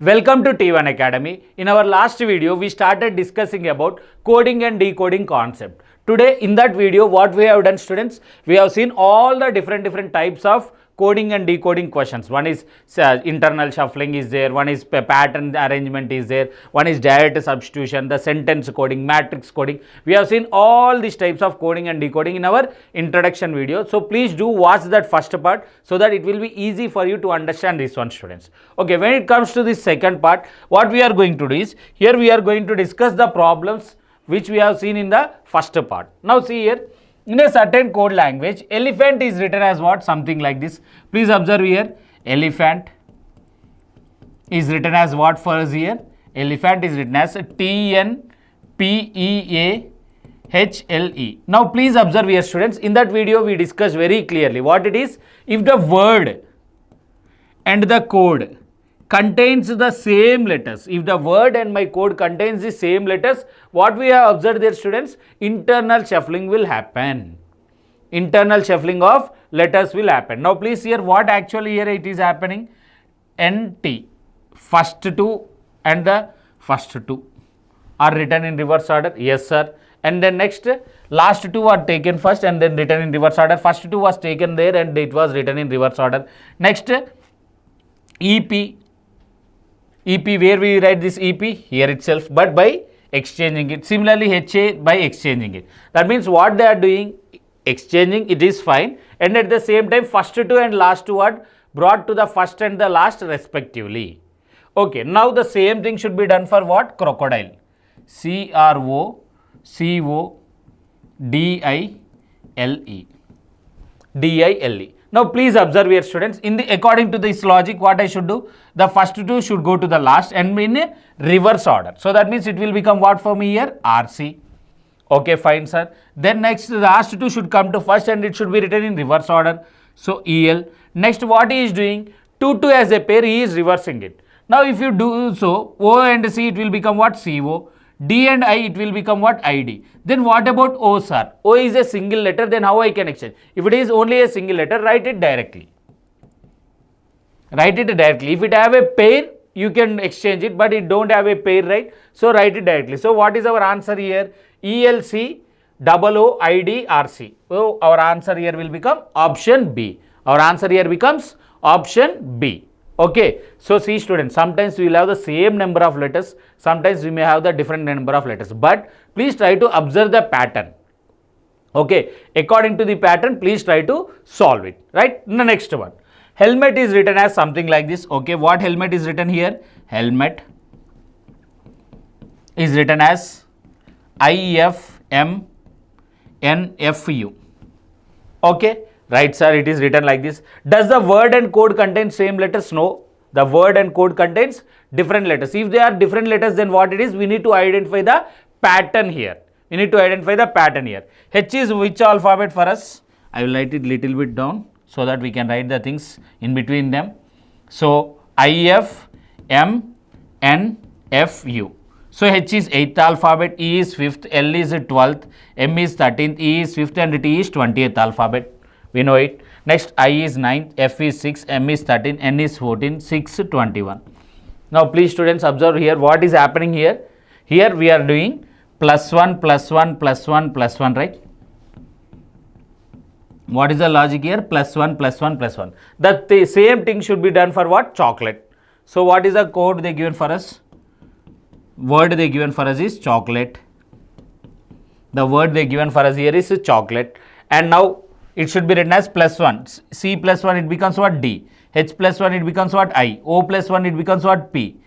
Welcome to T1 Academy. In our last video, we started discussing about coding and decoding concept. Today, in that video, what we have done, students, we have seen all the different types of coding and decoding questions. One is internal shuffling is there, one is pattern arrangement is there, one is direct substitution, the sentence coding, matrix coding. We have seen all these types of coding and decoding in our introduction video. So please do watch that first part so that it will be easy for you to understand this one, students. Okay, when it comes to this second part, what we are going to do is, here we are going to discuss the problems which we have seen in the first part. Now see here. In a certain code language, elephant is written as what? Something like this. Please observe here. Elephant is written as what for us here? Elephant is written as T-N-P-E-A-H-L-E. Now please observe here, students. In that video, we discussed very clearly what it is. If the word and the code contains the same letters, if the word and my code contains the same letters, what we have observed there, students, internal shuffling will happen. Internal shuffling of letters will happen. Now please hear what actually here it is happening. NT, first two and the first two are written in reverse order. Yes sir. And then next, last two are taken first and then written in reverse order. First two was taken there and it was written in reverse order. Next, EP, where we write this EP? Here itself, but by exchanging it. Similarly, HA by exchanging it. That means what they are doing, exchanging, it is fine. And at the same time, first two and last two are brought to the first and the last respectively. Okay, now the same thing should be done for what? Crocodile. C-R-O-C-O-D-I-L-E. D-I-L-E. Now please observe here, students, according to this logic, what I should do, the first two should go to the last and in a reverse order. So that means it will become what for me here? RC. Okay, fine sir. Then next, the last two should come to first and it should be written in reverse order. So EL. Next, what he is doing? 2 as a pair, he is reversing it. Now if you do so, O and C, it will become what? CO. D and I, it will become what? ID. Then what about O, sir? O is a single letter, then how I can exchange? If it is only a single letter, write it directly. Write it directly. If it have a pair, you can exchange it, but it don't have a pair, right? So write it directly. So what is our answer here? ELC, OOID, RC. So our answer here will become option B. Our answer here becomes option B. Okay, so see students, sometimes we will have the same number of letters, sometimes we may have the different number of letters, but please try to observe the pattern. Okay, according to the pattern, please try to solve it, right? The next one, helmet is written as something like this. Okay, what helmet is written here? Helmet is written as IFMNFU. Okay. Right sir, it is written like this. Does the word and code contain same letters? No. The word and code contains different letters. If they are different letters, then what it is? We need to identify the pattern here. We need to identify the pattern here. H is which alphabet for us? I will write it little bit down so that we can write the things in between them. So IFMNFU. So H is 8th alphabet, E is 5th, L is 12th, M is 13th, E is 5th and T is 20th alphabet. We know it. Next, I is 9th, F is 6, M is 13, N is 14, 6, 21. Now, please students observe here what is happening here. Here we are doing +1, +1, +1, +1, right? What is the logic here? +1, +1, +1. The same thing should be done for what? Chocolate. So, what is the code they given for us? Word they given for us is chocolate. The word they given for us here is chocolate. And now, it should be written as +1. C +1, it becomes what? D. H +1, it becomes what? I. O +1, it becomes what? P.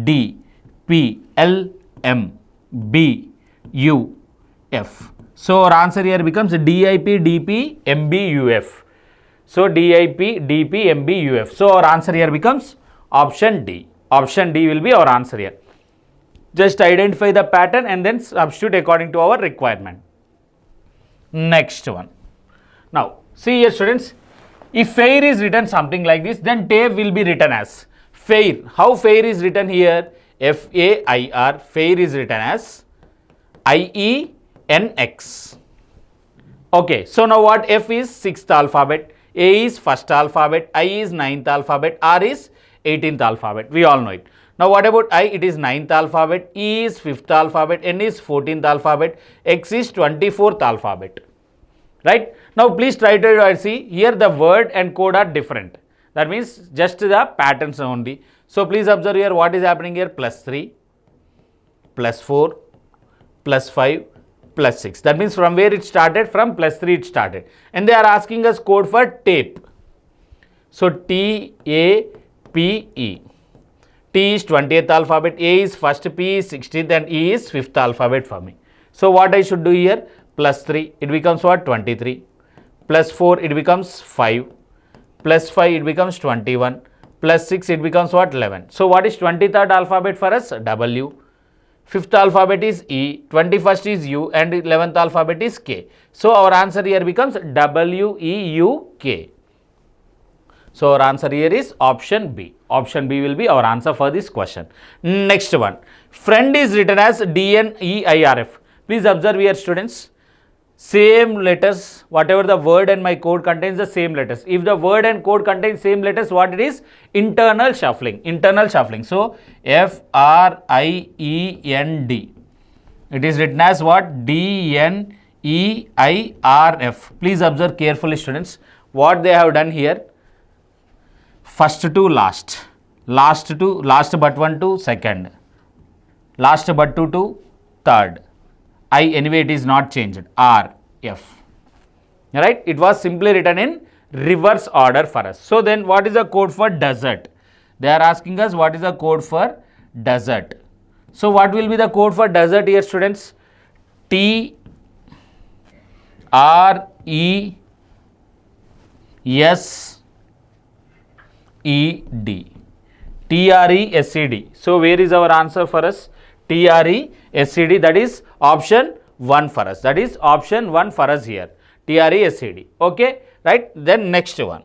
D, P, L, M, B, U, F. So our answer here becomes DIP, DP, MB, UF. So DIP, DP, MB, UF. So our answer here becomes option D. Option D will be our answer here. Just identify the pattern and then substitute according to our requirement. Next one. Now, see here students, if fair is written something like this, then tape will be written as fair. How fair is written here? F-A-I-R, fair is written as I-E-N-X. Okay, so now what? F is 6th alphabet, A is 1st alphabet, I is 9th alphabet, R is 18th alphabet. We all know it. Now what about I? It is 9th alphabet, E is 5th alphabet, N is 14th alphabet, X is 24th alphabet. Right? Now please try to see, here the word and code are different. That means just the patterns only. So please observe here what is happening here, +3, +4, +5, +6. That means from where it started? From +3 it started. And they are asking us code for tape. So TAPE. T is 20th alphabet, A is first, P is 16th and E is 5th alphabet for me. So what I should do here? +3, it becomes what? 23. +4, it becomes 5. +5, it becomes 21. +6, it becomes what? 11. So what is 23rd alphabet for us? W. 5th alphabet is E, 21st is U and 11th alphabet is K. So our answer here becomes WEUK. So our answer here is option B. Option B will be our answer for this question. Next one. Friend is written as DNEIRF. Please observe here, students. Same letters, whatever the word and my code contains the same letters. If the word and code contains same letters, what it is? Internal shuffling. Internal shuffling. So FRIEND. It is written as what? DNEIRF. Please observe carefully, students. What they have done here? First to last. Last but one to second. Last but two to third. I anyway it is not changed. R, F. Right? It was simply written in reverse order for us. So then what is the code for desert? They are asking us what is the code for desert. So what will be the code for desert here, students? TRESED. TRESED. So where is our answer for us? TRESED, that is option 1 for us. That is option 1 for us here. TRESED. Okay, right? Then next one.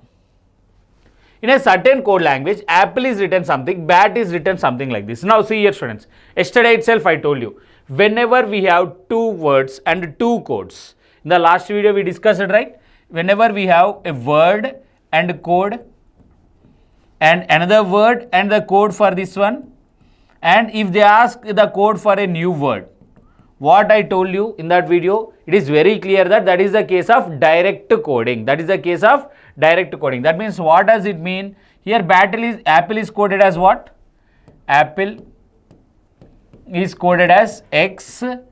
In a certain code language, apple is written something, bat is written something like this. Now see here, students. Yesterday itself I told you, whenever we have 2 words and 2 codes. In the last video we discussed it, right? Whenever we have a word and code and another word and the code for this one, and if they ask the code for a new word, what I told you in that video, it is very clear that that is the case of direct coding. That is the case of direct coding. That means what does it mean? Here apple is coded as what? Apple is coded as XNNZM.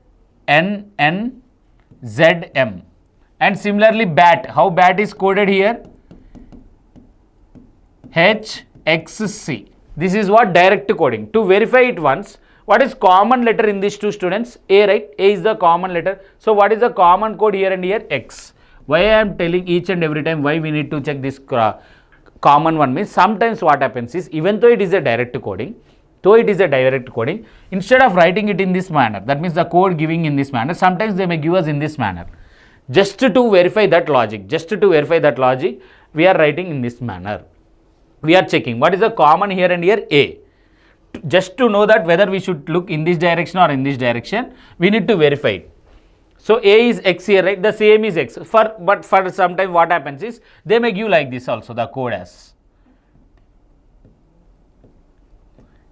And similarly bat, how bat is coded here? HXC. This is what direct coding. To verify it once, what is common letter in these two, students? A, right? A is the common letter. So what is the common code here and here? X. Why I am telling each and every time why we need to check this common one means sometimes what happens is, even though it is a direct coding, instead of writing it in this manner, that means the code giving in this manner, sometimes they may give us in this manner. Just to verify that logic, we are writing in this manner. We are checking what is the common here and here? A. Just to know that whether we should look in this direction or in this direction, we need to verify it. So A is X here, right? The same is X. But for some time what happens is, they may give like this also, the code as.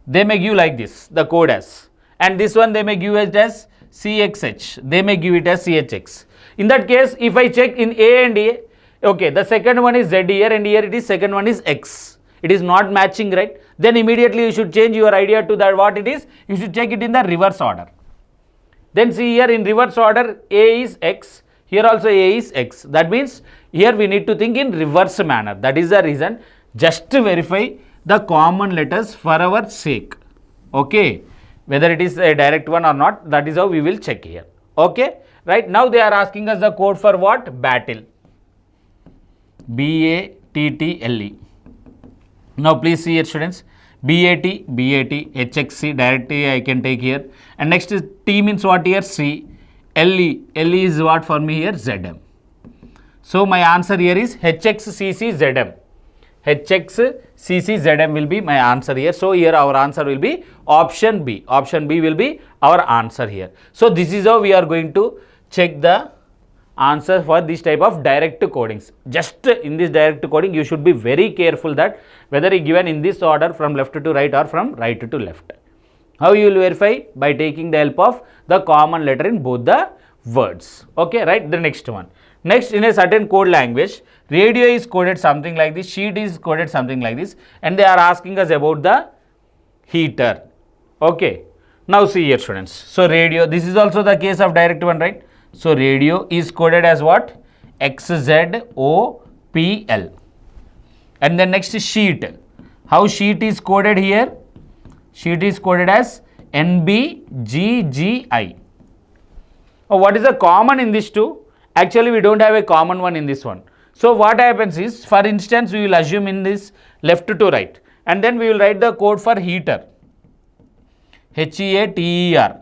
They may give like this, the code as. And this one they may give it as CXH. They may give it as CHX. In that case, if I check in A and A, okay, the second one is Z here and here it is second one is X. It is not matching, right? Then immediately you should change your idea to that what it is. You should check it in the reverse order. Then see here in reverse order, A is X. Here also A is X. That means here we need to think in reverse manner. That is the reason. Just to verify the common letters for our sake. Okay. Whether it is a direct one or not, that is how we will check here. Okay. Right. Now they are asking us the code for what? Battle. BATTLE. Now please see here, students. BAT, HXC, directly I can take here. And next is T means what here? C. LE is what for me here? ZM. So my answer here is HXCCZM. HXCCZM will be my answer here. So here our answer will be option B. Option B will be our answer here. So this is how we are going to check the answer for this type of direct codings. Just in this direct coding, you should be very careful that whether it given in this order from left to right or from right to left. How you will verify? By taking the help of the common letter in both the words. Okay, right? The next one. Next, in a certain code language, radio is coded something like this, sheet is coded something like this, and they are asking us about the heater. Okay. Now see here, students. So radio, this is also the case of direct one, right? So radio is coded as what? XZOPL. And then next is sheet. How sheet is coded here? Sheet is coded as NBGGI. What is the common in these two? Actually, we don't have a common one in this one. So what happens is, for instance, we will assume in this left to right, and then we will write the code for heater. HEATER.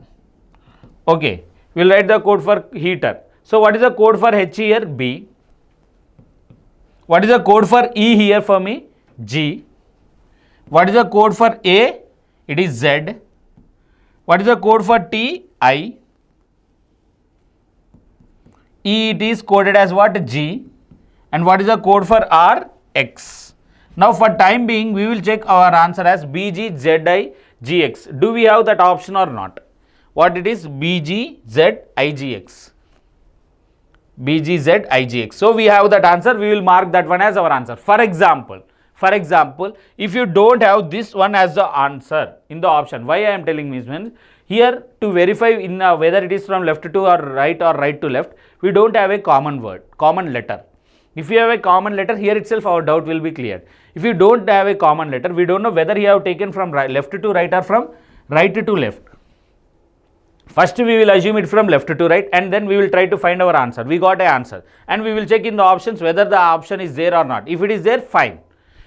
Okay, we will write the code for heater. So what is the code for H here? B. What is the code for E here for me? G. What is the code for A? It is Z. What is the code for T? I. E, it is coded as what? G. And what is the code for R? X. Now for time being, we will check our answer as BGZIGX. Do we have that option or not? What it is? BGZIGX. BGZIGX. So we have that answer. We will mark that one as our answer. For example, if you don't have this one as the answer in the option, why I am telling means here to verify in whether it is from left to or right to left, we don't have a common word, common letter. If you have a common letter, here itself our doubt will be cleared. If you don't have a common letter, we don't know whether you have taken from left to right or from right to left. First we will assume it from left to right, and then we will try to find our answer. We got an answer, and we will check in the options whether the option is there or not. If it is there, fine.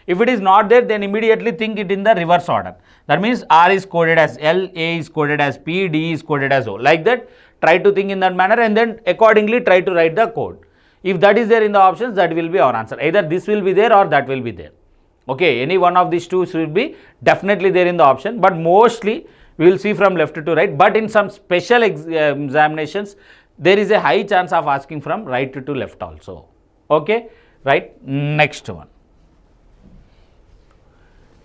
If it is not there, then immediately think it in the reverse order. That means R is coded as L, A is coded as P, D is coded as O. Like that, try to think in that manner, and then accordingly try to write the code. If that is there in the options, that will be our answer. Either this will be there or that will be there. Okay, any one of these two should be definitely there in the option, but mostly we will see from left to right. But in some special examinations, there is a high chance of asking from right to left also. Okay, right? Next one.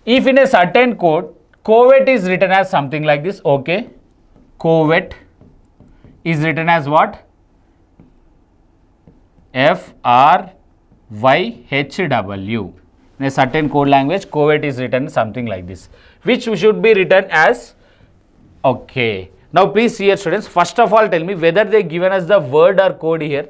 If in a certain code, covet is written as something like this, okay, covet is written as what? FRYHW. In a certain code language, covet is written something like this, which should be written as, okay. Now please see here, students, first of all tell me whether they given us the word or code here.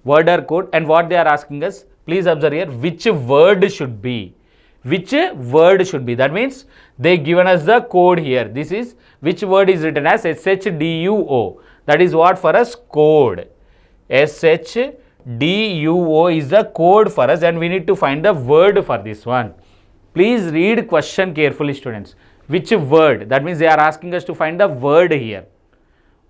Word or code, and what they are asking us, please observe here, which word should be. Which word should be. That means they given us the code here. This is which word is written as SHDUO. That is what for us? Code. SHDUO is the code for us, and we need to find the word for this one. Please read question carefully, students. Which word? That means they are asking us to find the word here.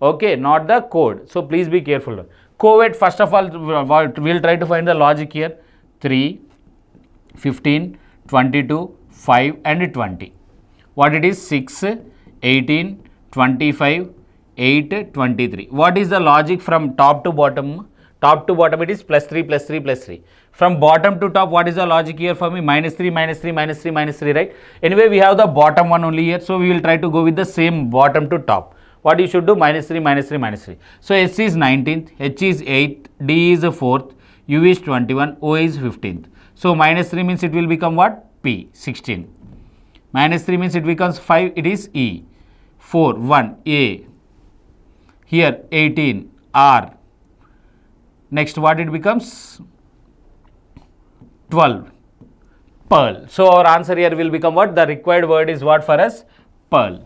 Okay, not the code. So please be careful. Covet, first of all, we'll try to find the logic here. 3, 15, 22, 5 and 20. What it is? 6, 18, 25, 8, 23. What is the logic from top to bottom? Top to bottom it is plus 3, plus 3, plus 3. From bottom to top, what is the logic here for me? Minus 3, minus 3, minus 3, minus 3, right? Anyway, we have the bottom one only here. So we will try to go with the same bottom to top. What you should do? Minus 3, minus 3, minus 3. So S is 19th, H is 8th, D is 4th, U is 21, O is 15th. So minus 3 means it will become what? P, 16. Minus 3 means it becomes 5, it is E. 4, 1, A. Here 18, R. Next what it becomes? 12, Pearl. So our answer here will become what? The required word is what for us? Pearl.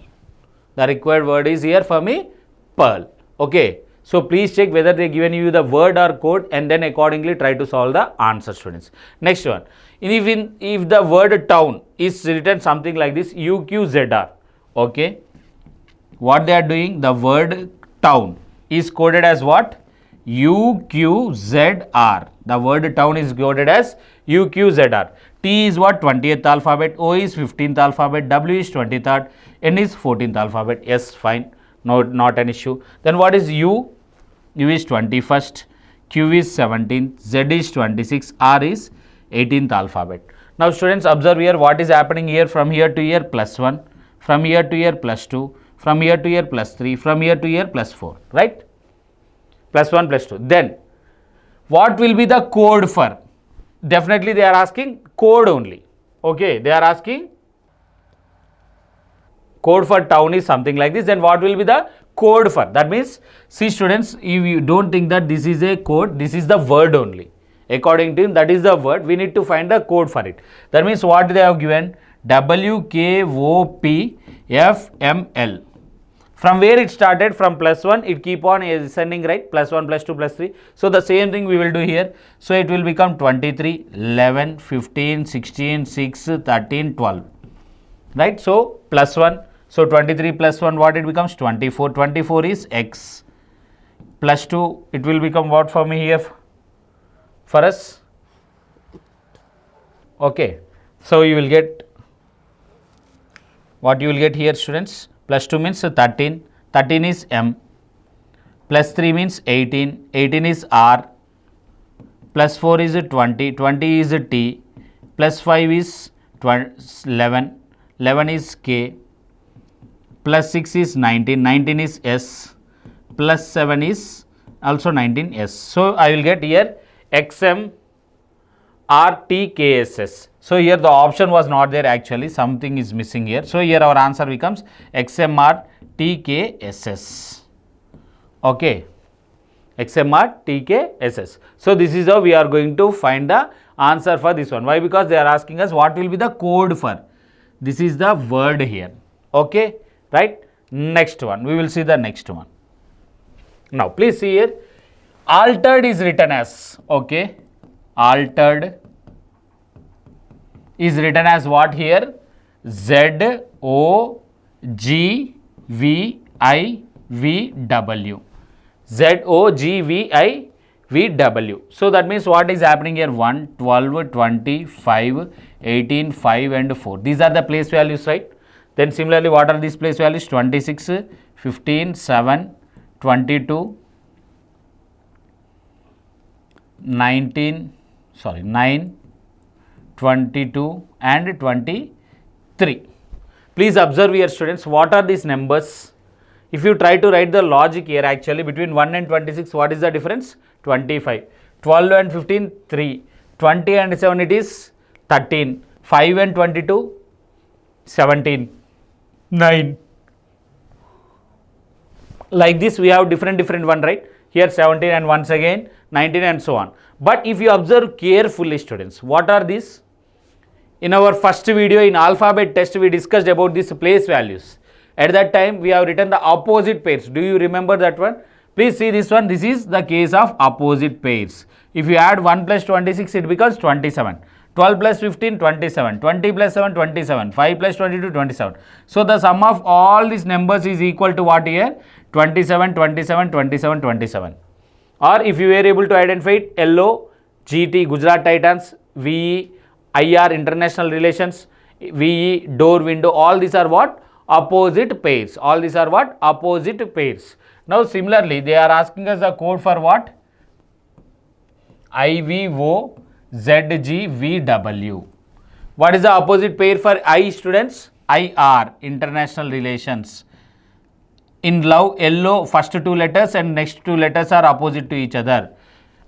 The required word is here for me? Pearl. Okay. So please check whether they given you the word or code, and then accordingly try to solve the answer, students. Next one. If the word town is written something like this, UQZR. Okay. What they are doing? The word town is coded as what? UQZR. The word town is coded as UQZR. T is what? 20th alphabet. O is 15th alphabet. W is 23rd. N is 14th alphabet. Yes, fine. No, not an issue. Then what is U? U is 21st, Q is 17th, Z is 26, R is 18th alphabet. Now students, observe here what is happening here. From here to here plus 1, from here to here plus 2, from here to here plus 3, from here to here plus 4, right? Plus 1 plus 2. Then what will be the code for? Definitely they are asking code only. Okay, they are asking code for town is something like this. Then what will be the code for? That means, see students, if you don't think that this is a code, this is the word only. According to him, that is the word. We need to find the code for it. That means what they have given? WKOPFML. From where it started? From plus 1, it keep on ascending, right? Plus 1, plus 2, plus 3. So the same thing we will do here. So it will become 23, 11, 15, 16, 6, 13, 12. Right? So plus 1. So 23 plus 1, what it becomes? 24. 24 is X. Plus 2, it will become what for me here? For us? Okay. So you will get, what you will get here students? Plus 2 means 13, 13 is M, plus 3 means 18, 18 is R, plus 4 is 20, 20 is T, plus 5 is 11, 11 is K, plus 6 is 19, 19 is S, plus 7 is also 19 S. So I will get here XM RTKSS. So here the option was not there, actually something is missing here. So here our answer becomes XMRTKSS. Okay, XMRTKSS. So this is how we are going to find the answer for this one. Why? Because they are asking us what will be the code for. This is the word here. Okay, right? Next one, we will see the next one. Now please see here, altered is written as, okay, altered is written as what here? ZOGVIVW. ZOGVIVW. So that means what is happening here? 1, 12, 25, 18, 5 and 4. These are the place values, right? Then similarly, what are these place values? 26, 15, 7, 22, 9, 22 and 23. Please observe here students, what are these numbers? If you try to write the logic here, actually between 1 and 26, what is the difference? 25. 12 and 15, 3. 20 and 7, it is 13. 5 and 22, 17. 9. Like this we have different one, right? Here 17 and once again 19 and so on. But if you observe carefully students, what are these? In our first video in alphabet test, we discussed about these place values. At that time, we have written the opposite pairs. Do you remember that one? Please see this one. This is the case of opposite pairs. If you add 1 plus 26, it becomes 27. 12 plus 15, 27. 20 plus 7, 27. 5 plus 22, 27. So the sum of all these numbers is equal to what here? 27, 27, 27, 27. Or if you were able to identify it, LO, GT, Gujarat Titans, VE, IR, International Relations, VE, door, window, all these are what? Opposite pairs. All these are what? Opposite pairs. Now similarly, they are asking us the code for what? IVOZGVW. What is the opposite pair for I students? IR, International Relations. In love, LO, first two letters and next two letters are opposite to each other.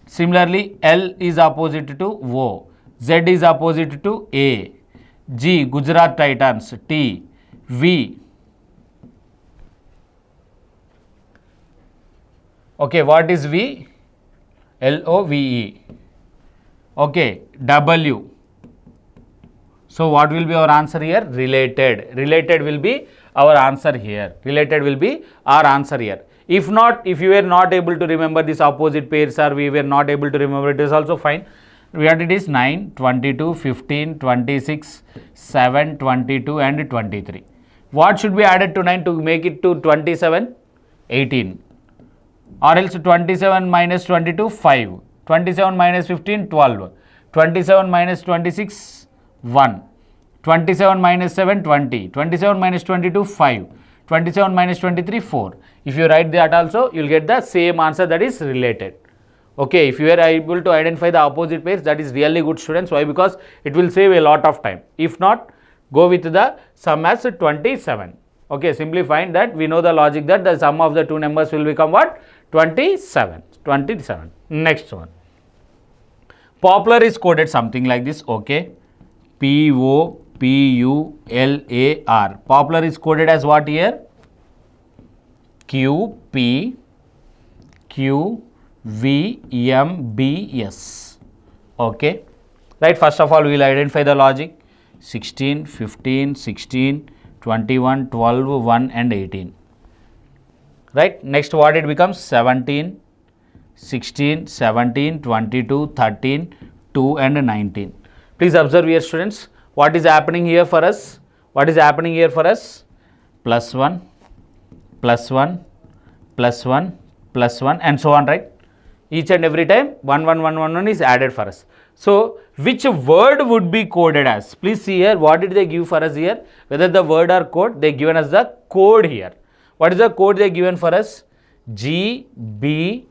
Similarly, L is opposite to O. Z is opposite to A. G, Gujarat Titans. T, V. Okay, what is V? LOVE. Okay, W. So what will be our answer here? Related. Related will be our answer here. Related will be our answer here. If not, if you were not able to remember this opposite pairs or we were not able to remember, it is also fine. What it is? 9, 22, 15, 26, 7, 22 and 23. What should be added to 9 to make it to 27? 18. Or else 27 minus 22, 5. 27 minus 15, 12. 27 minus 26, 1. 27 minus 7, 20. 27 minus 22, 5. 27 minus 23, 4. If you write that also, you will get the same answer that is related. Okay, if you are able to identify the opposite pairs, that is really good, students. Why? Because it will save a lot of time. If not, go with the sum as 27. Okay, simply find that we know the logic that the sum of the two numbers will become what? 27. 27. Next one. Popular is coded something like this. Okay, Popular. Popular is coded as what here? QPQVMBS. Okay, right. First of all, we will identify the logic. 16, 15, 16, 21, 12, 1 and 18. Right. Next, what it becomes? 17, 16, 17, 22, 13, 2 and 19. Please observe here, students. What is happening here for us? What is happening here for us? Plus 1, plus 1, plus 1, plus 1 and so on, right? Each and every time 1, 1, 1, 1, 1 is added for us. So, which word would be coded as? Please see here, what did they give for us here? Whether the word or code, they given us the code here. What is the code they given for us? GBNPVT.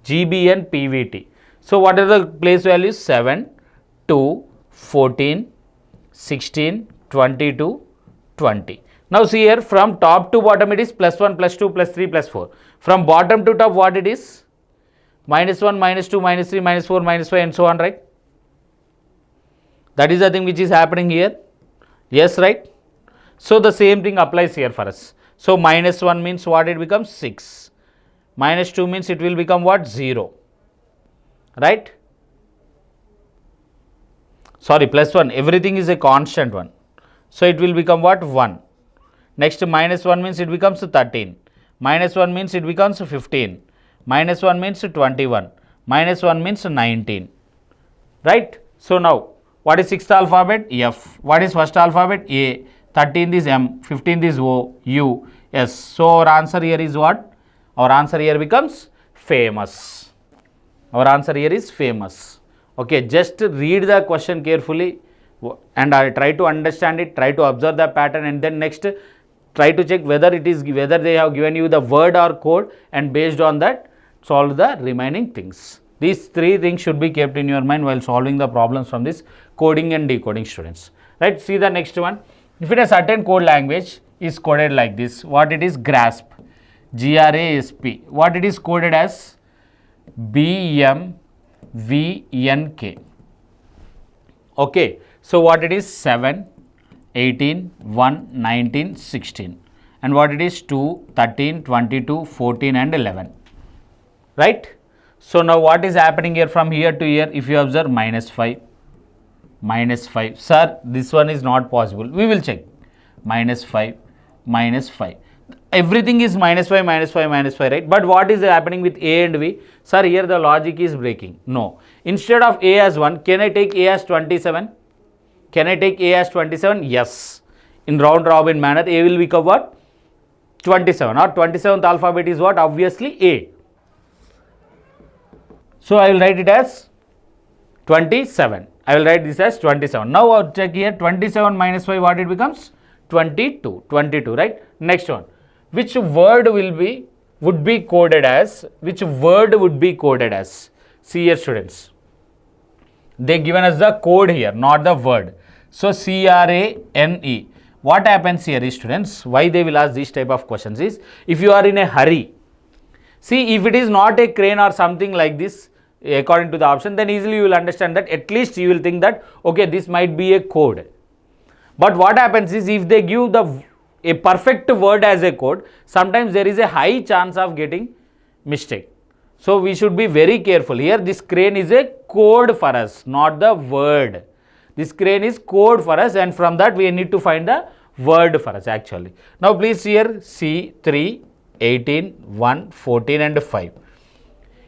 GBNPVT. So, what are the place values? 7, 2, 14, 16, 22, 20. Now, see here, from top to bottom it is plus 1, plus 2, plus 3, plus 4. From bottom to top, what it is? Minus 1, minus 2, minus 3, minus 4, minus 5 and so on, right? That is the thing which is happening here. Yes, right? So, the same thing applies here for us. So, minus 1 means what it becomes? 6. Minus 2 means it will become what? 0. Right? Sorry, plus 1. Everything is a constant one. So, it will become what? 1. Next, minus 1 means it becomes 13. Minus 1 means it becomes 15. Minus 1 means 21. Minus 1 means 19. Right? So, now, what is 6th alphabet? F. What is first alphabet? A. 13th is M. 15th is O. U. S. So, our answer here is what? Our answer here becomes famous. Our answer here is famous. Okay, just read the question carefully and try to understand it, try to observe the pattern, and then next try to check whether they have given you the word or code, and based on that solve the remaining things. These three things should be kept in your mind while solving the problems from this coding and decoding, students. Right, see the next one. If it is a certain code language is coded like this, what it is? GRASP. GRASP. What it is coded as? BMVNK. Okay, so what it is? 7, 18, 1, 19, 16. And what it is? 2, 13, 22, 14 and 11. Right? So, now what is happening here from here to here? If you observe, minus 5, minus 5. Sir, this one is not possible. We will check. Minus 5, minus 5. Everything is minus 5, minus 5, minus 5, right? But what is happening with A and B? Sir, here the logic is breaking. No. Instead of A as 1, can I take A as 27? Can I take A as 27? Yes. In round robin manner, A will become what? 27. Or 27th alphabet is what? Obviously A. So, I will write it as 27. I will write this as 27. Now, I'll check here 27 minus 5, what it becomes? 22. 22, right? Next one. Which word would be coded as? Which word would be coded as? See here, students. They given us the code here, not the word. So, CRANE. What happens here is, students, why they will ask this type of questions is, if you are in a hurry, see, if it is not a crane or something like this, according to the option, then easily you will understand that, at least you will think that, okay, this might be a code. But what happens is, if they give a perfect word as a code, sometimes there is a high chance of getting mistake. So, we should be very careful. Here, this crane is a code for us, not the word. This crane is code for us, and from that we need to find the word for us actually. Now, please here see 3, 18, 1, 14 and 5.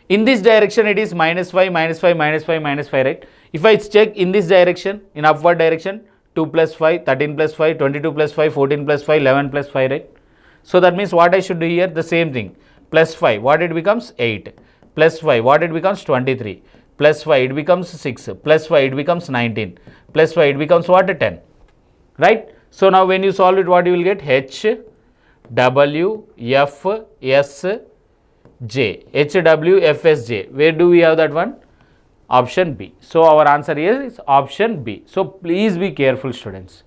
In this direction, it is minus 5, minus 5, minus 5, minus 5, right? If I check in this direction, in upward direction, 2 plus 5, 13 plus 5, 22 plus 5, 14 plus 5, 11 plus 5, right? So, that means what I should do here? The same thing. Plus 5, what it becomes? 8. Plus 5, what it becomes? 23. Plus 5, it becomes 6. Plus 5, it becomes 19. Plus 5, it becomes what? 10. Right? So now when you solve it, what you will get? H, W, F, S, J. H, W, F, S, J. Where do we have that one? Option B. So our answer here is option B. So please be careful, students.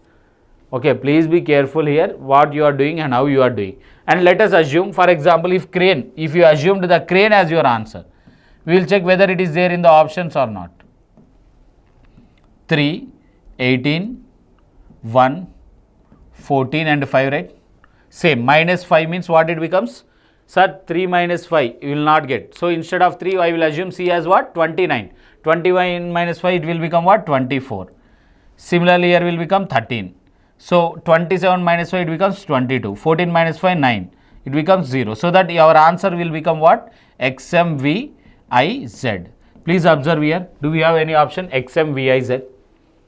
Okay, please be careful here what you are doing and how you are doing. And let us assume, for example, if you assumed the crane as your answer, we will check whether it is there in the options or not. 3, 18, 1, 14 and 5, right? Same, minus 5 means what it becomes? Sir, 3 minus 5 you will not get. So instead of 3, I will assume C as what? 29. 21 minus 5, it will become what? 24. Similarly, here will become 13. So 27 minus 5, it becomes 22. 14 minus 5, 9. It becomes 0. So that our answer will become what? XMVIZ. Please observe here. Do we have any option? XMVIZ.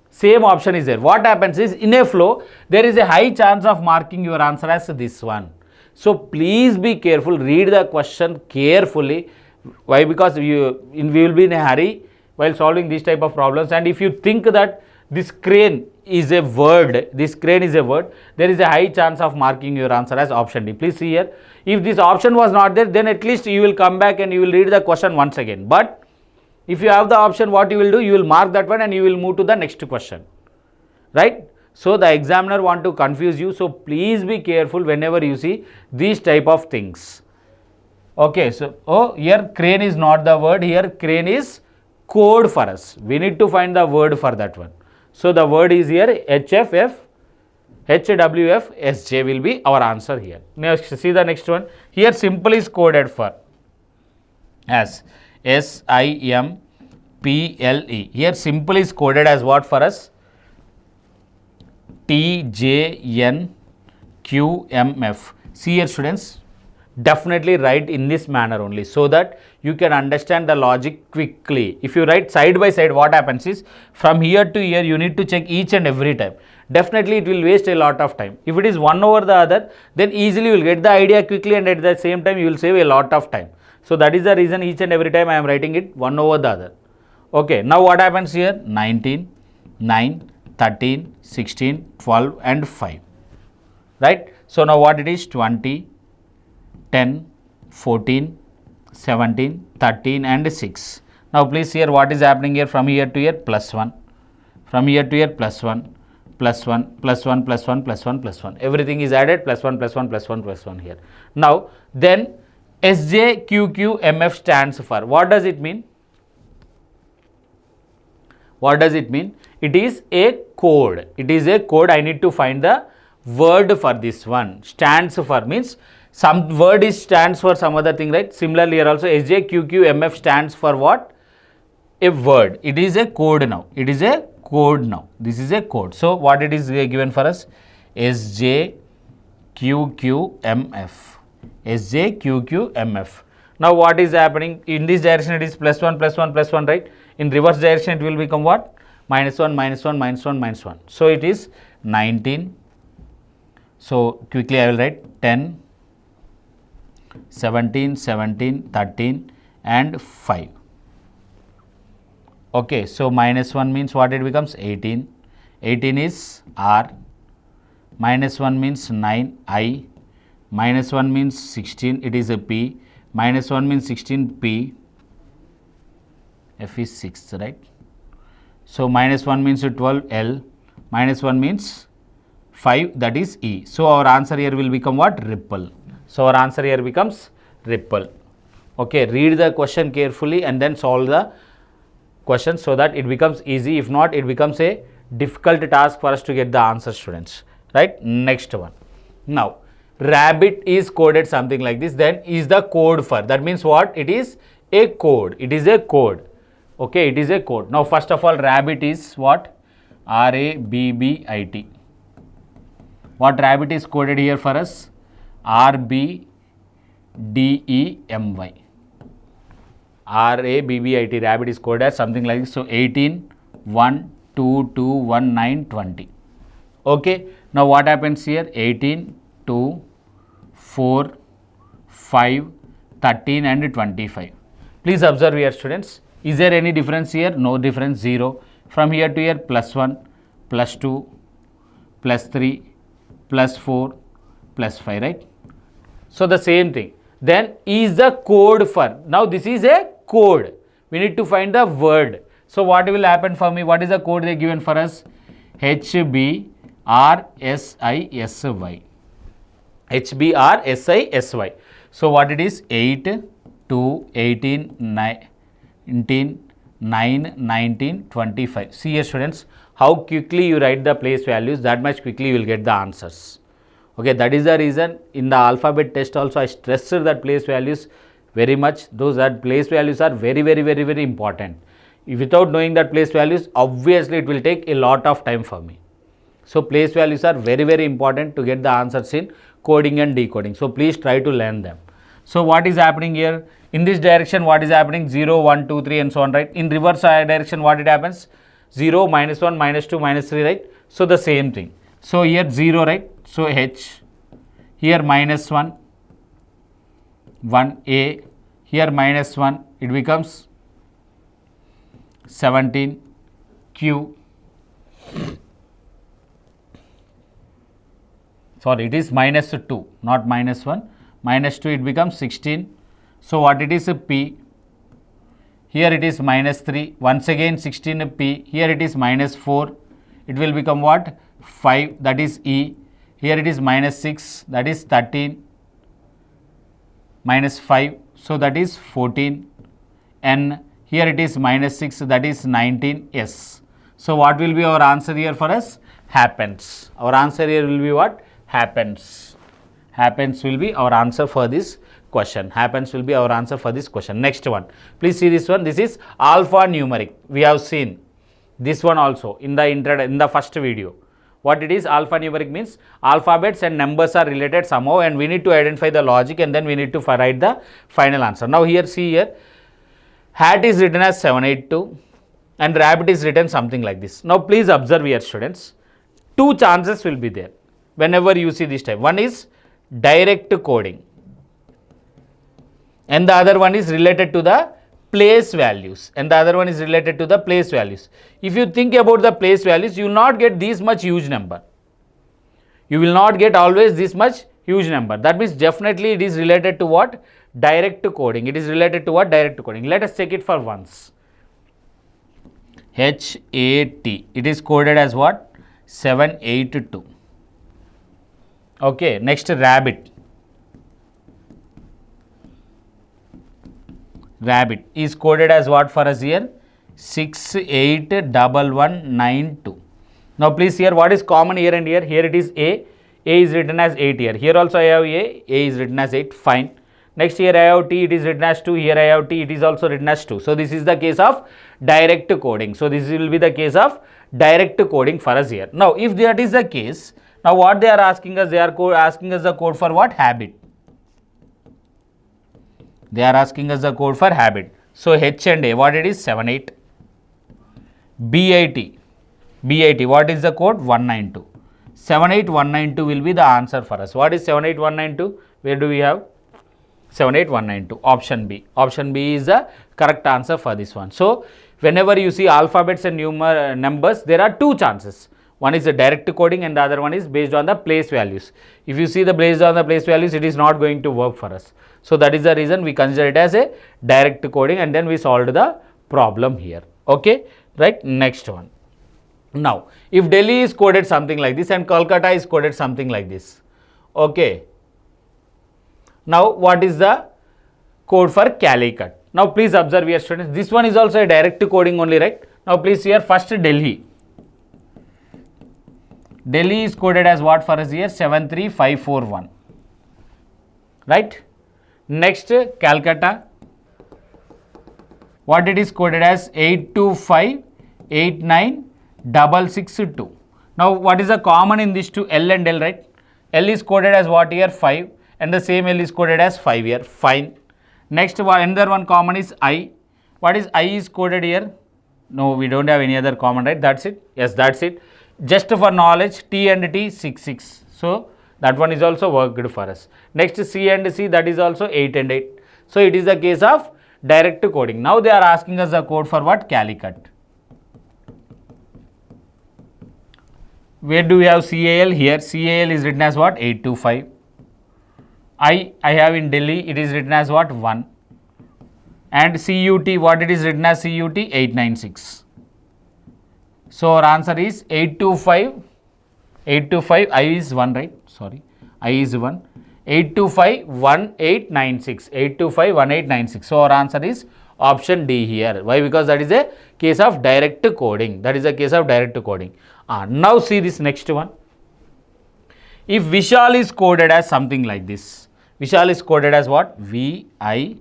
Same option is there. What happens is, in a flow, there is a high chance of marking your answer as this one. So please be careful. Read the question carefully. Why? Because we will be in a hurry while solving these type of problems. And if you think that this crane is a word, there is a high chance of marking your answer as option D. Please see here. If this option was not there, then at least you will come back and you will read the question once again. But if you have the option, what you will do? You will mark that one and you will move to the next question. Right? So the examiner want to confuse you. So please be careful whenever you see these type of things. Okay. So, here crane is not the word. Here crane is code for us. We need to find the word for that one. So the word is here HFF, HWF, SJ will be our answer here. Now see the next one. Here simple is coded for as SIMPLE. Here simple is coded as what for us? TJNQMF. See here, students, definitely write in this manner only, so that you can understand the logic quickly. If you write side by side, what happens is, from here to here you need to check each and every time. Definitely it will waste a lot of time. If it is one over the other, then easily you will get the idea quickly, and at the same time you will save a lot of time. So that is the reason each and every time I am writing it one over the other. Okay, now what happens here? 19, 9, 13, 16, 12 and 5. Right? So now what it is? 20, 10, 14, 17, 13 and 6. Now please here what is happening here? From here to here plus 1. From here to here plus 1, plus 1, plus 1, plus 1, plus 1, plus 1. Everything is added, plus 1, plus 1, plus 1, plus 1 here. Now then SJQQMF stands for, what does it mean? What does it mean? It is a code. It is a code. I need to find the word for this one. Stands for means some word is stands for some other thing, right? Similarly here also SJQQMF stands for what? A word. It is a code now. It is a code now. This is a code. So what it is given for us? SJQQMF. SJQQMF. Now what is happening? In this direction it is plus 1, plus 1, plus 1, right? In reverse direction it will become what? Minus 1, minus 1, minus 1, minus 1. So it is 19. So quickly I will write 10, 17, 17, 13 and 5. Okay, so minus 1 means what it becomes? 18. 18 is R. Minus 1 means 9, I. Minus 1 means 16, it is a P. Minus 1 means 16, P. F is 6, right? So minus 1 means 12, L. Minus 1 means 5, that is E. So our answer here will become what? Ripple. So our answer here becomes ripple. Okay, read the question carefully and then solve the question so that it becomes easy. If not, it becomes a difficult task for us to get the answer, students. Right? Next one. Now, rabbit is coded something like this. Then is the code for. That means what? It is a code. It is a code. Okay, it is a code. Now, first of all, rabbit is what? RABBIT. What rabbit is coded here for us? RBDEMY. RABBIT. Rabbit is coded as something like this. So 18, 1, 2, 2, 1, 9, 20. Okay. Now what happens here? 18, 2, 4, 5, 13 and 25. Please observe here, students. Is there any difference here? No difference, 0. From here to here plus 1, plus 2, plus 3 plus 4 plus 5, right? So the same thing. Then is the code for, now this is a code. We need to find the word. So what will happen for me? What is the code they given for us? HBRSISY. HBRSISY. So what it is? 8, 2, 18, 19, 9, 19, 25. See here students, how quickly you write the place values, that much quickly you will get the answers. Okay, that is the reason in the alphabet test also I stressed that place values very much. Those that place values are very important. Without knowing that place values, obviously it will take a lot of time for me. So place values are very important to get the answers in coding and decoding. So please try to learn them. So what is happening here? In this direction, what is happening? 0, 1, 2, 3 and so on, right? In reverse direction, what it happens? 0, minus 1, minus 2, minus 3, right? So the same thing. So here 0, right? So H, here minus 1, 1A, here minus 1, it becomes 17, Q, sorry, it is minus 2, not minus 1, minus 2, it becomes 16. So what it is? P, here it is minus 3, once again 16 P, here it is minus 4, it will become what? 5, that is E, here it is minus 6, that is 13, minus 5, so that is 14, N, here it is minus 6, that is 19, S. So what will be our answer here for us? Happens. Our answer here will be what? Happens. Happens will be our answer for this question. Happens will be our answer for this question. Next one. Please see this one. This is alpha-numeric. We have seen this one also in the first video. What it is? Alpha-numeric means alphabets and numbers are related somehow, and we need to identify the logic and then we need to write the final answer. Now here, see here, hat is written as 782 and rabbit is written something like this. Now please observe here students, two chances will be there whenever you see this type. One is direct coding and the other one is related to the place values, and the other one is related to the place values. If you think about the place values, you will not get this much huge number. You will not get always this much huge number. That means definitely it is related to what? Direct coding. It is related to what? Direct coding. Let us check it for once. HAT. It is coded as what? 782. Okay. Next, rabbit. Rabbit is coded as what for us here? 681192. Now please here, what is common here and here? Here it is A. A is written as 8 here. Here also I have A. A is written as 8. Fine. Next here I have T. It is written as 2. Here I have T. It is also written as 2. So this is the case of direct coding. So this will be the case of direct coding for us here. Now if that is the case, now what they are asking us? They are asking us the code for what? Habit. They are asking us the code for habit. So H and A, what it is? 78. BIT. BIT, what is the code? 192. 78192 will be the answer for us. What is 78192? Where do we have? 78192. Option B. Option B is the correct answer for this one. So whenever you see alphabets and numbers, there are two chances. One is the direct coding and the other one is based on the place values. If you see the based on the place values, it is not going to work for us. So that is the reason we consider it as a direct coding and then we solved the problem here. Okay, right? Next one. Now, if Delhi is coded something like this and Kolkata is coded something like this. Okay. Now, what is the code for Calicut? Now, please observe here students. This one is also a direct coding only, right? Now, please here first Delhi. Delhi is coded as what for us here? 73541. Right? Next, Calcutta. What it is coded as? 825896662. Now, what is the common in these two? L and L, right? L is coded as what here? 5. And the same L is coded as 5 here. Fine. Next, another one common is I. What is I is coded here? No, we don't have any other common, right? That's it. Yes, that's it. Just for knowledge, T and T 66. So that one is also worked for us. Next, C and C, that is also 8 and 8. So it is the case of direct coding. Now they are asking us the code for what? Calicut. Where do we have CAL? Here CAL is written as what? 825. I have in Delhi, it is written as what? 1. And CUT, what it is written as CUT? 896. So our answer is 825. 825, I is 1, right? Sorry, I is 1. 825 1896. 825 1896. So our answer is option D here. Why? Because that is a case of direct coding. That is a case of direct coding. Now see this next one. If Vishal is coded as something like this. Vishal is coded as what? VISHAL.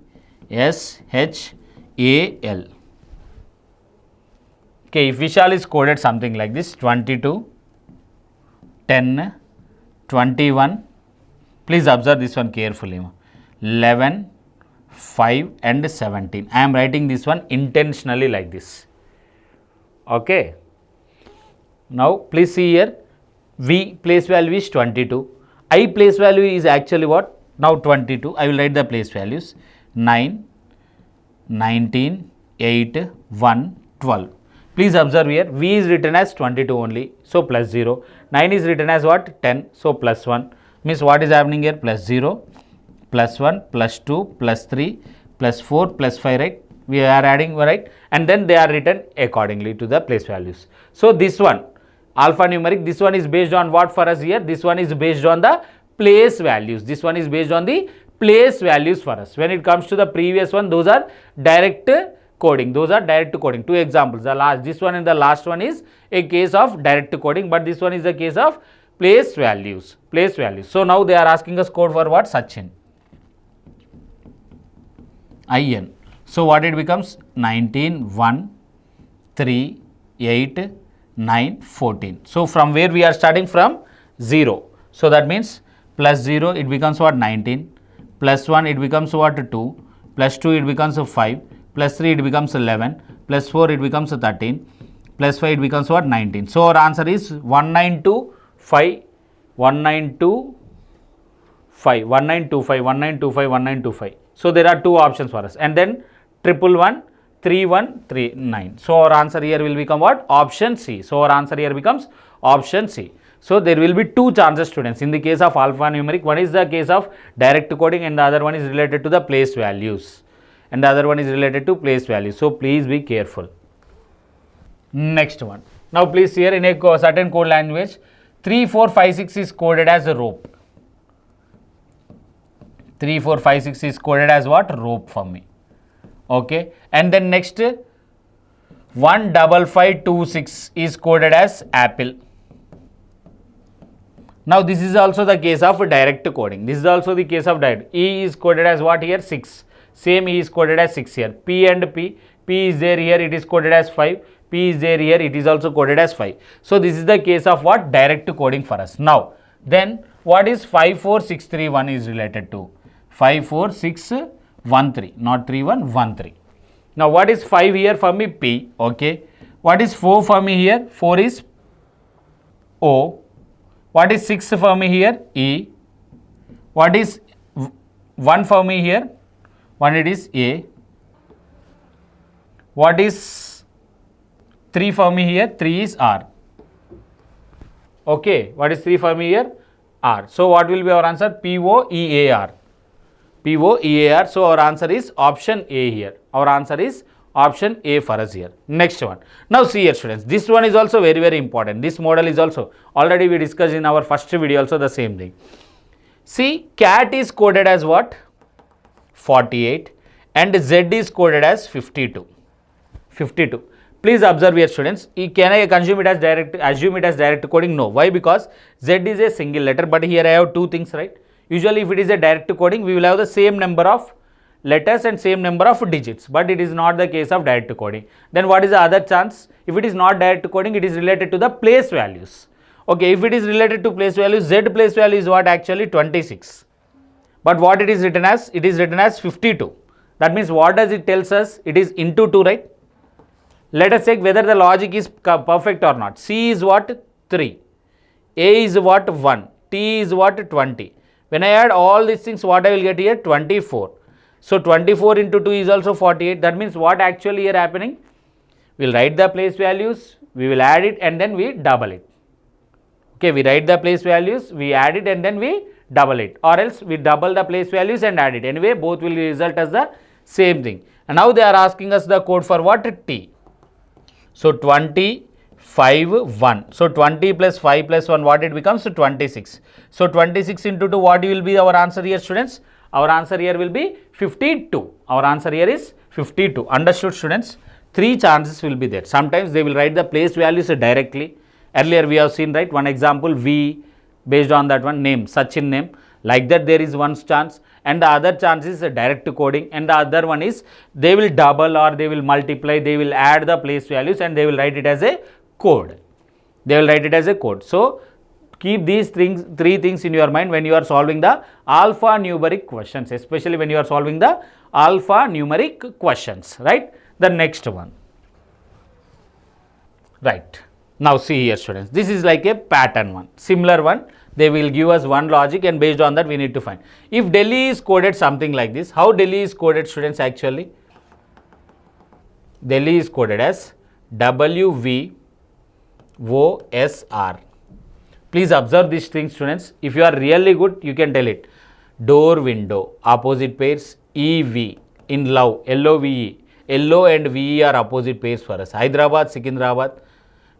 Okay, if Vishal is coded something like this, 22, 10, 21, please observe this one carefully, 11, 5 and 17. I am writing this one intentionally like this. Okay. Now, please see here, V place value is 22, I place value is actually what? Now 22, I will write the place values, 9, 19, 8, 1, 12. Please observe here, V is written as 22 only, so plus 0. 9 is written as what? 10, so plus 1. Means what is happening here? Plus 0, plus 1, plus 2, plus 3, plus 4, plus 5, right? We are adding, right? And then they are written accordingly to the place values. So this one, alphanumeric, this one is based on what for us here? This one is based on the place values. This one is based on the place values for us. When it comes to the previous one, those are direct coding. Those are direct coding. Two examples. This one and the last one is a case of direct coding, but this one is a case of place values. Place values. So now they are asking us code for what? Sachin. IN. So what it becomes? 19, 1, 3, 8, 9, 14. So from where we are starting? From 0. So that means plus 0 it becomes what? 19. Plus 1 it becomes what? 2. Plus 2 it becomes 5. Plus 3 it becomes 11. Plus 4 it becomes 13. Plus 5 it becomes what? 19. So our answer is 1925. 1925. 1925. 1925. 1925. So there are two options for us. And then 111, 3139. So our answer here will become what? Option C. So our answer here becomes option C. So there will be two chances, students. In the case of alphanumeric, one is the case of direct coding and the other one is related to the place values. And the other one is related to place values. So please be careful. Next one. Now please here in a certain code language, 3456 is coded as a rope. 3456 is coded as what? Rope for me. Okay. And then next 15526 is coded as apple. Now this is also the case of direct coding. This is also the case of direct. E is coded as what here? 6. Same E is coded as 6 here. P and P. P is there here, it is coded as 5. P is there here, it is also coded as 5. So this is the case of what? Direct coding for us. Now then what is 54631 is related to? 54613, not 3113. Now what is 5 here for me? P. Okay. What is 4 for me here? 4 is O. What is 6 for me here? E. What is 1 for me here? 1 it is A. What is 3 for me here? 3 is R. Okay. What is 3 for me here? R. So what will be our answer? POEAR. POEAR. So our answer is option A here. Our answer is option A for us here. Next one. Now see here, students. This one is also very, very important. This model is also already we discussed in our first video also the same thing. See, cat is coded as what? 48 and Z is coded as 52. 52. Please observe here, students. Can I assume it as direct coding? No. Why? Because Z is a single letter, but here I have two things, right? Usually if it is a direct coding, we will have the same number of letters and same number of digits, but it is not the case of direct coding. Then what is the other chance? If it is not direct coding, it is related to the place values. Okay, if it is related to place values, Z place value is what? Actually 26. But what it is written as? It is written as 52. That means what does it tells us? It is into 2, right? Let us check whether the logic is perfect or not. C is what? 3. A is what? 1. T is what? 20. When I add all these things, what I will get here? 24. So 24 into 2 is also 48. That means what actually here happening? We will write the place values, we will add it and then we double it. Okay, we write the place values, we add it and then we double it, or else we double the place values and add it. Anyway, both will result as the same thing. And now they are asking us the code for what? T. So 25, 1. So 20 plus 5 plus 1, what it becomes? 26. So 26 into 2, what will be our answer here, students? Our answer here will be 52. Our answer here is 52. Understood, students? 3 chances will be there. Sometimes they will write the place values directly. Earlier we have seen, right, one example, V, based on that one, name, Sachin name. Like that there is one chance, and the other chance is direct coding, and the other one is they will double or they will multiply, they will add the place values and they will write it as a code. They will write it as a code. So keep these things, 3 things in your mind when you are solving the alphanumeric questions, especially when you are solving the alphanumeric questions, right? The next one, right? Now see here, students, this is like a pattern one, similar one. They will give us one logic and based on that we need to find. If Delhi is coded something like this, how Delhi is coded, students? Actually, Delhi is coded as WVOSR. Please observe these things, students. If you are really good, you can tell it. Door, window, opposite pairs, EV, in love, LOVE. LO and VE are opposite pairs for us. Hyderabad, Secunderabad.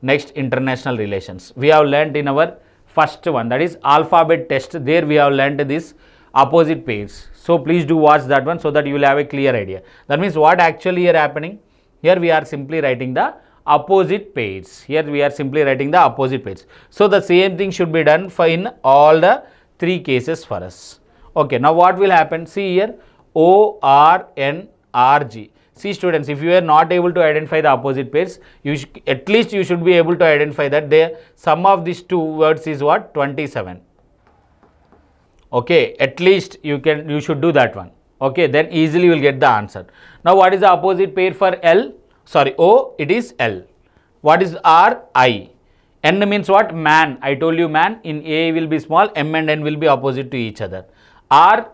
Next, international relations. We have learnt in our first one, that is alphabet test. There we have learnt this opposite pairs. So please do watch that one so that you will have a clear idea. That means what actually here happening? Here we are simply writing the opposite pairs. Here we are simply writing the opposite pairs. So the same thing should be done for in all the 3 cases for us. Okay, now what will happen? See here, ORNRG. See, students, if you are not able to identify the opposite pairs, at least you should be able to identify that the sum of these 2 words is what? 27. Okay, at least you should do that one. Okay, then easily you will get the answer. Now what is the opposite pair for L? Sorry, O, it is L. What is R? I. N means what? Man. I told you man. In A will be small, M and N will be opposite to each other. R,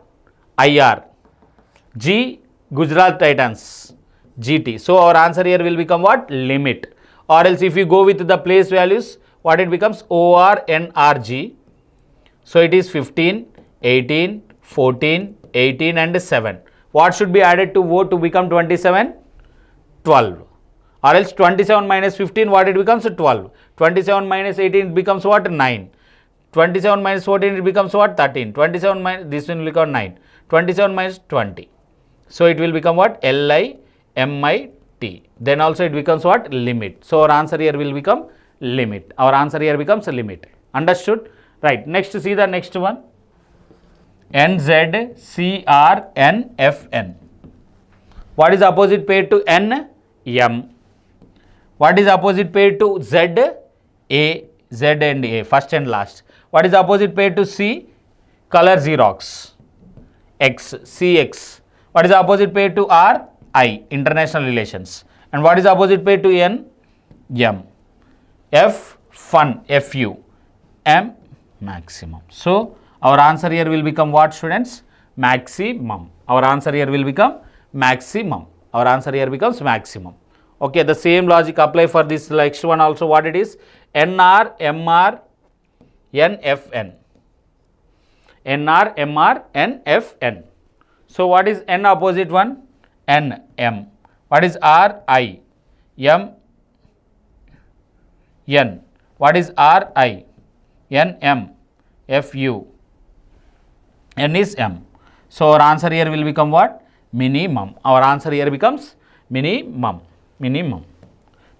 IR. G, Gujarat Titans, GT. So our answer here will become what? Limit. Or else if you go with the place values, what it becomes? ORNRG. So it is 15, 18, 14, 18 and 7. What should be added to O to become 27? 12. Or else 27 minus 15, what it becomes? 12. 27 minus 18, it becomes what? 9. 27 minus 14, it becomes what? 13. 27 minus, this will become 9. 27 minus 20. So it will become what? LIMIT. Then also it becomes what? Limit. So our answer here will become limit. Our answer here becomes limit. Understood? Right. Next, see the next one. NZCRNFN. What is opposite pair to N? M. What is opposite pair to Z? A. Z and A. First and last. What is opposite pair to C? Color Xerox. X. CX. What is the opposite pair to R? I, international relations. And what is the opposite pair to N? M. F, fun, FU. M, maximum. So our answer here will become what, students? Maximum. Our answer here will become maximum. Our answer here becomes maximum. Okay, the same logic apply for this next one also. What it is? NR, MR, NFN. NR, MR, NFN. So what is N opposite one? N, M. What is R? I. M, N. What is R? I. N, M. F, U. N is M. So our answer here will become what? Minimum. Our answer here becomes minimum. Minimum.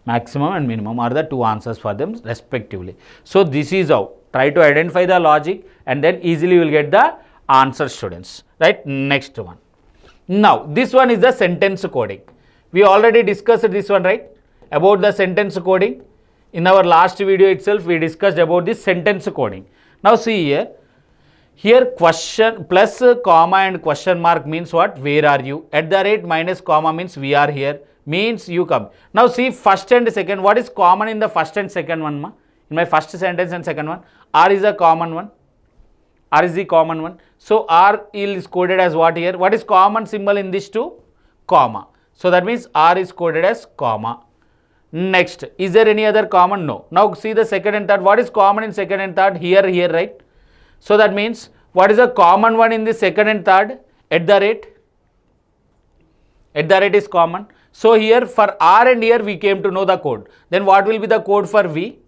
Maximum and minimum are the 2 answers for them respectively. So this is how. Try to identify the logic and then easily you will get the answer, students. Right? Next one. Now this one is the sentence coding. We already discussed this one, right? About the sentence coding. In our last video itself we discussed about this sentence coding. Now see here. Here question plus comma and question mark means what? Where are you? At the rate minus comma means we are here. Means you come. Now see first and second. What is common in the first and second one? Ma? In my first sentence and second one. R is a common one. R is the common one. So R is coded as what here? What is common symbol in these two? Comma. So that means R is coded as comma. Next, is there any other common? No. Now see the second and third. What is common in second and third? Here, right? So that means what is the common one in the second and third? At the rate. At the rate is common. So here for R and here we came to know the code. Then what will be the code for V?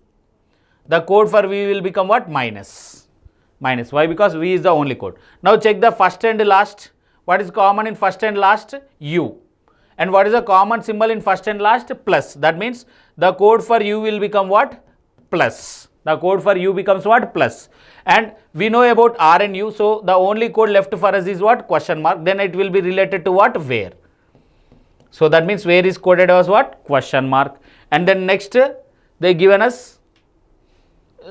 The code for V will become what? Minus. Minus. Why? Because V is the only code. Now check the first and last. What is common in first and last? U. And what is the common symbol in first and last? Plus. That means the code for U will become what? Plus. The code for U becomes what? Plus. And we know about R and U. So the only code left for us is what? Question mark. Then it will be related to what? Where. So that means where is coded as what? Question mark. And then next they given us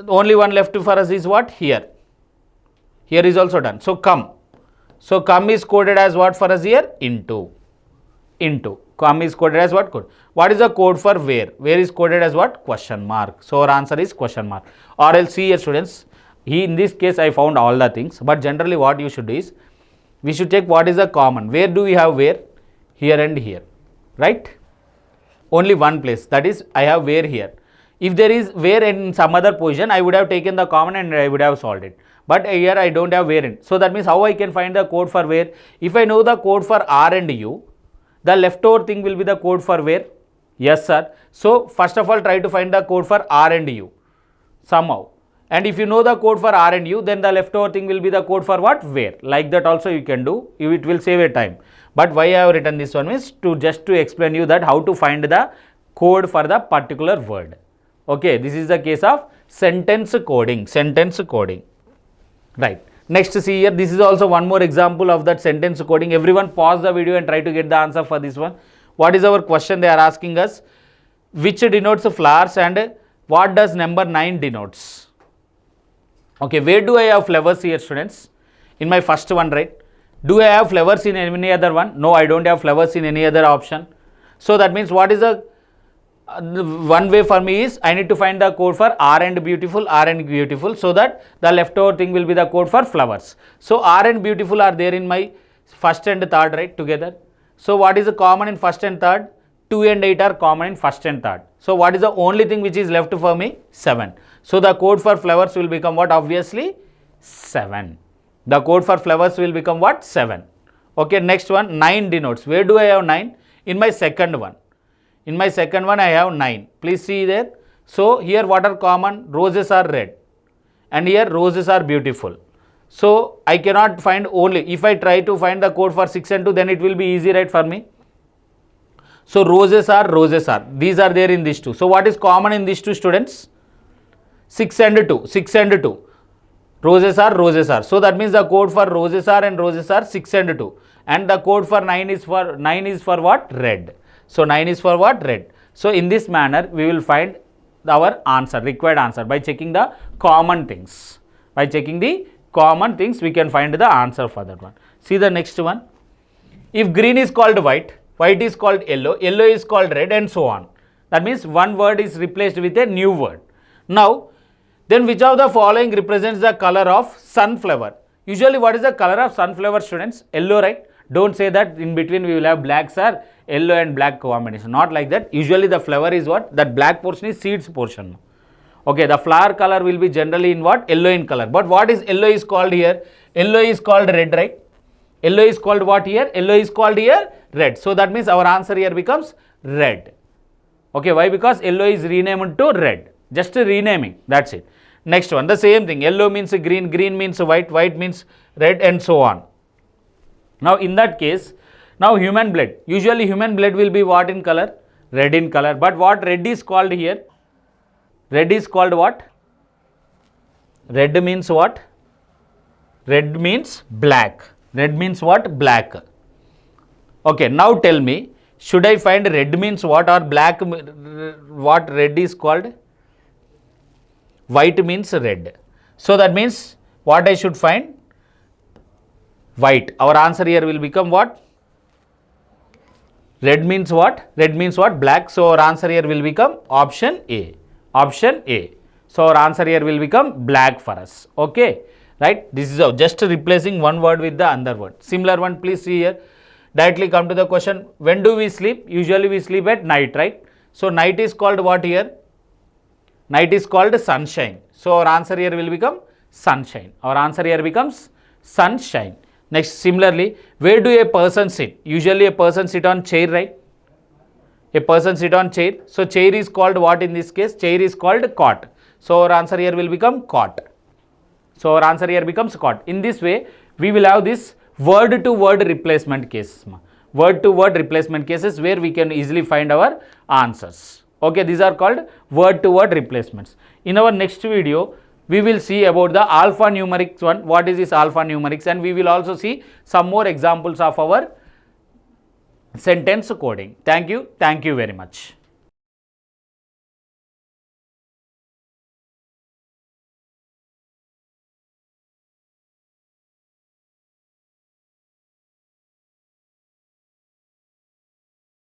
only one left for us is what? Here. Here is also done. So come. So come is coded as what for us here? Into. Into. Come is coded as what code? What is the code for where? Where is coded as what? Question mark. So our answer is question mark. Or else see here students. In this case I found all the things. But generally what you should do is, we should check what is the common. Where do we have where? Here and here. Right? Only one place. That is I have where here. If there is where in some other position, I would have taken the common and I would have solved it. But here I don't have where in. So that means how I can find the code for where? If I know the code for R and U, the leftover thing will be the code for where? Yes sir. So first of all try to find the code for R and U somehow. And if you know the code for R and U, then the leftover thing will be the code for what? Where. Like that also you can do. It will save a time. But why I have written this one is to just to explain you that how to find the code for the particular word. Okay, this is the case of sentence coding. Sentence coding. Right. Next see here, this is also one more example of that sentence coding. Everyone pause the video and try to get the answer for this one. What is our question? They are asking us which denotes flowers and what does number 9 denotes? Okay, where do I have flowers here students? In my first one, right? Do I have flowers in any other one? No, I don't have flowers in any other option. So that means what is the one way for me is I need to find the code for R and beautiful, R and beautiful, so that the leftover thing will be the code for flowers. So R and beautiful are there in my first and third, right, together. So what is the common in first and third? 2 and 8 are common in first and third. So what is the only thing which is left for me? 7. So the code for flowers will become what? Obviously 7. The code for flowers will become what? 7. Okay, next one, 9 denotes. Where do I have 9? In my second one. In my second one I have 9. Please see there. So here what are common? Roses are red. And here roses are beautiful. So I cannot find only, if I try to find the code for 6 and 2, then it will be easy, right, for me. So roses are. These are there in these two. So what is common in these two students? 6 and 2. 6 and 2. Roses are. So that means the code for roses are and roses are 6 and 2. And the code for 9 is for what? Red. So 9 is for what? Red. So in this manner we will find our answer, required answer, by checking the common things. By checking the common things we can find the answer for that one. See the next one. If green is called white, white is called yellow, yellow is called red, and so on. That means one word is replaced with a new word. Now then which of the following represents the color of sunflower? Usually what is the color of sunflower students? Yellow, right? Don't say that in between we will have black, sir, yellow and black combination. Not like that. Usually the flower is what? That black portion is seeds portion. Okay, the flower color will be generally in what? Yellow in color. But what is yellow is called here? Yellow is called red, right? Yellow is called what here? Yellow is called here red. So that means our answer here becomes red. Okay, why? Because yellow is renamed to red. Just renaming. That's it. Next one, the same thing. Yellow means green, green means white, white means red, and so on. Now in that case, now human blood. Usually human blood will be what in color? Red in color. But what red is called here? Red is called what? Red means what? Red means black. Red means what? Black. Okay, now tell me, should I find red means what or black, what red is called? White means red. So that means what I should find? White. Our answer here will become what? Red means what? Red means what? Black. So our answer here will become option A. Option A. So our answer here will become black for us. Okay. Right. This is how, just replacing one word with the other word. Similar one, please see here. Directly come to the question. When do we sleep? Usually we sleep at night, right? So night is called what here? Night is called sunshine. So our answer here will become sunshine. Our answer here becomes sunshine. Next, similarly, where do a person sit? Usually a person sit on chair, right? A person sit on chair. So chair is called what in this case? Chair is called cot. So our answer here will become cot. So our answer here becomes cot. In this way, we will have this word to word replacement cases. Word to word replacement cases where we can easily find our answers. Okay, these are called word to word replacements. In our next video, we will see about the alphanumeric one. What is this alphanumerics? And we will also see some more examples of our sentence coding. Thank you very much.